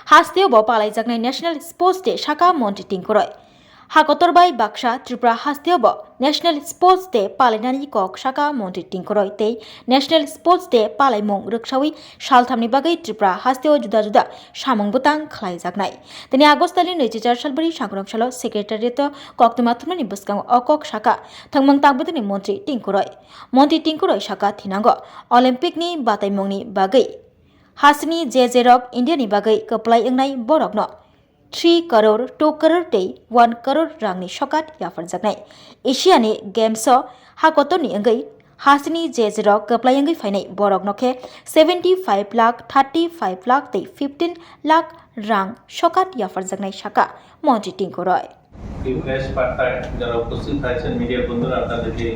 हास्तेयाव पालायजानाय national sports day शाखा मन्त्रि टिंकुरय हाकतरबाई बाक्सा त्रिपुरा हास्तेयाव नेशनेल स्पोर्ट्स डे पालायनायनि कक शाखा मन्त्रि टिंकुरय तै नेशनेल स्पोर्ट्स डे पालायमुं रोखसावि सालथामनि बागै त्रिपुरा हास्तेयाव जुदा जुदा सामुं बुतां खालायजानाय दिनै आगस्ट दाननि 2004 सालबरी सांग्रांसाल सेक्रेटारियेट कक्तमाथुमनि बसकां अकक शाखा थंमं तांबदनि मन्त्रि टिंकुरय शाखा थिनांगो अलिम्पिकनि बातायमुंनि बागै हासिनी जे रक इन्डियानि बागै कप्लाय एंनाय बरकनो 3 करोड़ 2 करोड़ तै 1 करोड़ रांनि सकात याफरजानाय एशियानि गेम्स हाकतनि अंगै हासिनी जे रक कप्लाय अंगै फाइनाय बरकनोखे 75 लाख 35 लाख तै 15 लाख रां सकात याफरजानाय शाखा मन्त्रि टिंकुरय প্রেস বার্তায় যারা উপস্থিত আছেন মিডিয়া বন্ধুরা আপনাদেরকে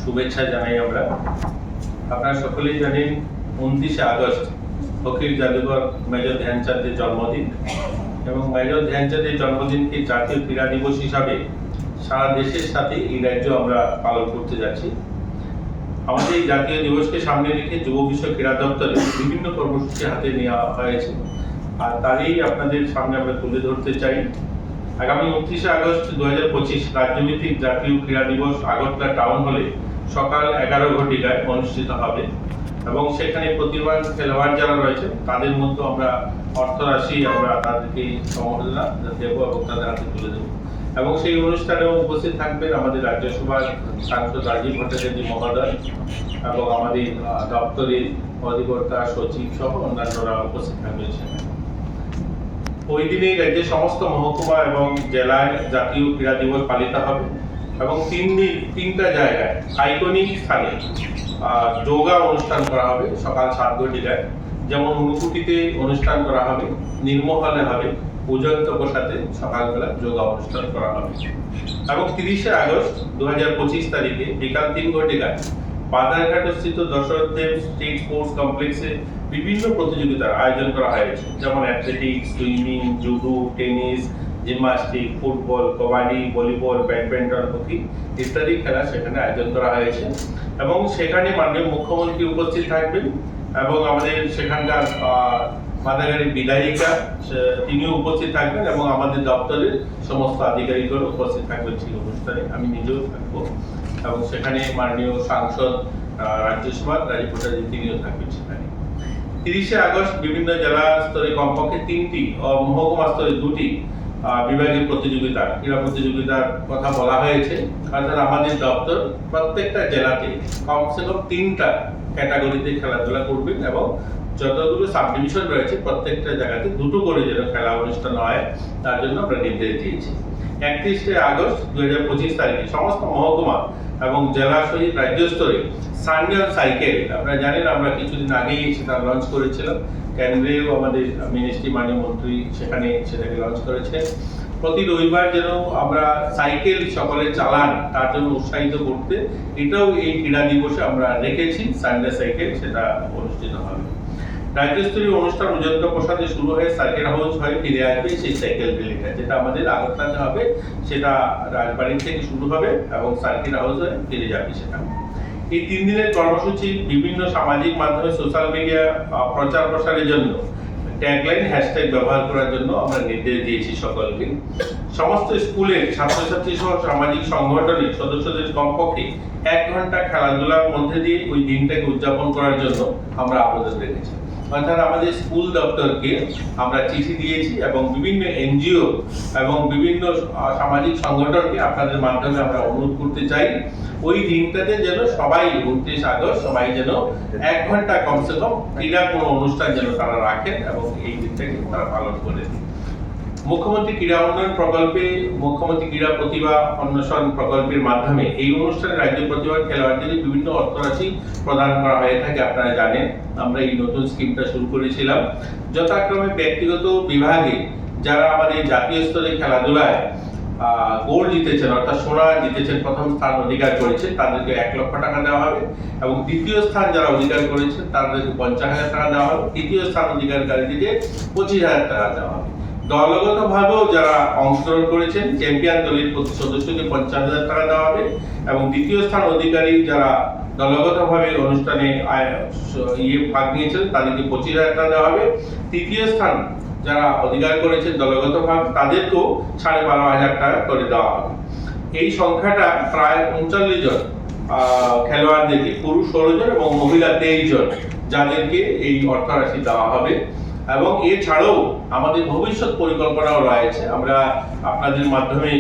শুভেচ্ছা জানাই আমরা। আপনারা সকলেই জানেন 29 আগস্ট হকির জাদুঘর মেজর ধ্যানচাঁদের জন্মদিন এবং মেজর ধ্যানচাঁদের জন্মদিনকে জাতীয় ক্রীড়া দিবস হিসাবে সারা দেশের সাথে এই রাজ্য আমরা পালন করতে যাচ্ছি। আমাদের এই জাতীয় দিবসকে সামনে রেখে যুব বিষয় ক্রীড়া দপ্তরে বিভিন্ন কর্মসূচি হাতে নেওয়া হয়েছে আর তারই আপনাদের সামনে আমরা তুলে ধরতে চাই। আগামী 29 আগস্ট 2025 রাজ্যভিত্তিক জাতীয় ক্রীড়া দিবস আগরতলা টাউন হলে সকাল 11 ঘটিকায় অনুষ্ঠিত হবে এবং সেখানে প্রতিবার খেলোয়াড় যারা রয়েছে তাদের মধ্যে আমরা অর্থরাশি আমরা তাদেরকে সম্মাননা দেব এবং তাদের হাতে তুলে দেব এবং সেই অনুষ্ঠানেও উপস্থিত থাকবেন আমাদের রাজ্যসভার সাংসদ রাজীব ভট্টাচার্য মহোদয় এবং আমাদের দপ্তরের অধিকর্তা সচিব সহ অন্যান্যরা উপস্থিত থাকবেন সেখানে। ওই দিনেই রাজ্যের সমস্ত মহকুমা এবং জেলায় জাতীয় ক্রীড়া দিবস পালিত হবে এবং তিনটা জায়গায় আইকনিক স্থানে যোগা অনুষ্ঠান করা হবে সকাল 7 ঘটিকায়, যেমন ঊনকোটিতে অনুষ্ঠান করা হবে, নির্মহলে হবে, উজন্ত প্রসাদে সকালবেলা যোগা অনুষ্ঠান করা হবে এবং 30 আগস্ট 2025 তারিখে বিকাল 3 ঘটিকায় বাজারঘাট স্থিত দশরথ দেব স্টেট স্পোর্টস কমপ্লেক্সে বিভিন্ন প্রতিযোগিতার আয়োজন করা হয়েছে, যেমন athletics, swimming, judo, tennis, gymnastic, football, kabaddi, volleyball, badminton, hockey ইত্যাদি খেলা সেখানে আয়োজন করা হয়েছে এবং সেখানে মাননীয় মুখ্যমন্ত্রী উপস্থিত থাকবেন এবং আমাদের সেখানকার মাদাগাড়ির বিধায়িকা তিনিও উপস্থিত থাকবেন এবং আমাদের দপ্তরের সমস্ত আধিকারিকরা উপস্থিত থাকবেন সেই অনুষ্ঠানে। আমি নিজেও থাকবো এবং সেখানে মাননীয় সাংসদ রাজ্যসভার রাজীব ভট্টাচার্য তিনিও থাকবেন সেখানে। 30 আগস্ট বিভিন্ন জেলা স্তরে কমপক্ষে 3টি ও মহকুমা স্তরে 2টি বিভাগীয় প্রতিযোগিতা ক্রীড়া প্রতিযোগিতার কথা বলা হয়েছে, অর্থাৎ আমাদের দপ্তর প্রত্যেকটা জেলাতে কমসে কম 3টা ক্যাটাগরিতে খেলাধুলা করবেন এবং যতগুলো সাব ডিভিশন রয়েছে প্রত্যেকটা জায়গাতে 2টো করে যেন খেলা অনুষ্ঠান হয় তার জন্য আমরা নির্দেশ দিয়েছি। 31 আগস্ট 2025 তারিখে সমস্ত মহকুমা এবং জেলা সহিত রাজ্য স্তরে সানডে সাইকেল, আপনারা জানেন আমরা কিছুদিন আগেই সেটা লঞ্চ করেছিলাম, কেন্দ্রেও আমাদের মিনিস্ট্রি মাননীয় মন্ত্রী সেটাকে লঞ্চ করেছে। প্রতি রবিবার যেন আমরা সাইকেল সকলে চালান তার জন্য উৎসাহিত করতে এটাও এই ক্রীড়া দিবসে আমরা রেখেছি, সানডে সাইকেল সেটা অনুষ্ঠিত হবে। রাজ্যস্তরীয় অনুষ্ঠান উজন্ত প্রসাদে শুরু হয়ে সার্কিট হাউস হয়ে ফিরে আসবে সেই সাইকেল র্যালিটা, যেটা আমাদের আগরতলাতে হবে, সেটা রাজবাড়ি থেকে শুরু হবে এবং সার্কিট হাউস হয়ে ফিরে যাবে সেটা। এই 3 দিনের কর্মসূচি বিভিন্ন সামাজিক মাধ্যমে সোশ্যাল মিডিয়া প্রচার প্রসারের জন্য ট্যাগলাইন হ্যাশট্যাগ ব্যবহার করার জন্য আমরা নির্দেশ দিয়েছি সকলকে। সমস্ত স্কুলের ছাত্রছাত্রী সহ সামাজিক সংগঠনের সদস্যদের কমপক্ষে 1 ঘন্টা খেলাধুলার মধ্যে দিয়ে ওই দিনটাকে উদযাপন করার জন্য আমরা আবেদন রেখেছি। অর্থাৎ আমাদের স্কুল দপ্তরকে আমরা চিঠি দিয়েছি এবং বিভিন্ন এনজিও এবং বিভিন্ন সামাজিক সংগঠনকে আপনাদের মাধ্যমে আমরা অনুরোধ করতে চাই ওই দিনটাতে যেন সবাই 29 আগস্ট সবাই যেন 1 ঘন্টা কমসে কম ক্রীড়া কোনো অনুষ্ঠান যেন তারা রাখেন এবং এই দিনটাকে তারা পালন করেন। মুখ্যমন্ত্রী ক্রীড়া উন্নয়ন প্রকল্পে মুখ্যমন্ত্রী ক্রীড়া প্রতিভা অন্বেষণ প্রকল্পের মাধ্যমে এই অনুষ্ঠানে রাজ্য প্রতিভা খেলোয়াড়দের বিভিন্ন অর্থরাশি প্রদান করা হয়ে থাকে। আপনারা জানেন আমরা এই নতুন স্কিমটা শুরু করেছিলাম, যথাক্রমে ব্যক্তিগত বিভাগে যারা আমাদের জাতীয় স্তরে খেলাধুলায় গোল্ড জিতেছেন অর্থাৎ সোনা জিতেছেন, প্রথম স্থান অধিকার করেছেন, তাদেরকে 1 লক্ষ টাকা দেওয়া হবে এবং দ্বিতীয় স্থান যারা অধিকার করেছেন তাদেরকে 50,000 টাকা দেওয়া হবে, তৃতীয় স্থান অধিকারীদেরকে 25,000 টাকা দেওয়া হবে। দলগতভাবেও যারা অংশগ্রহণ করেছেন চ্যাম্পিয়ন দলের প্রতি সদস্যকে 50,000 টাকা দেওয়া হবে এবং দ্বিতীয় স্থান অধিকারী যারা দলগতভাবে অনুষ্ঠানে ভাগ নিয়েছেন তাদেরকে 25,000 টাকা দেওয়া হবে। তৃতীয় স্থান যারা অধিকার করেছেন দলগতভাবে তাদেরকেও 12,500 টাকা করে দেওয়া হবে। এই সংখ্যাটা প্রায় 39 জন খেলোয়াড়দেরকে, পুরুষ 16 জন এবং মহিলা 23 জন, যাদেরকে এই অর্থরাশি দেওয়া হবে। এবং এছাড়াও আমাদের ভবিষ্যৎ পরিকল্পনাও রয়েছে, আমরা আপনাদের মাধ্যমে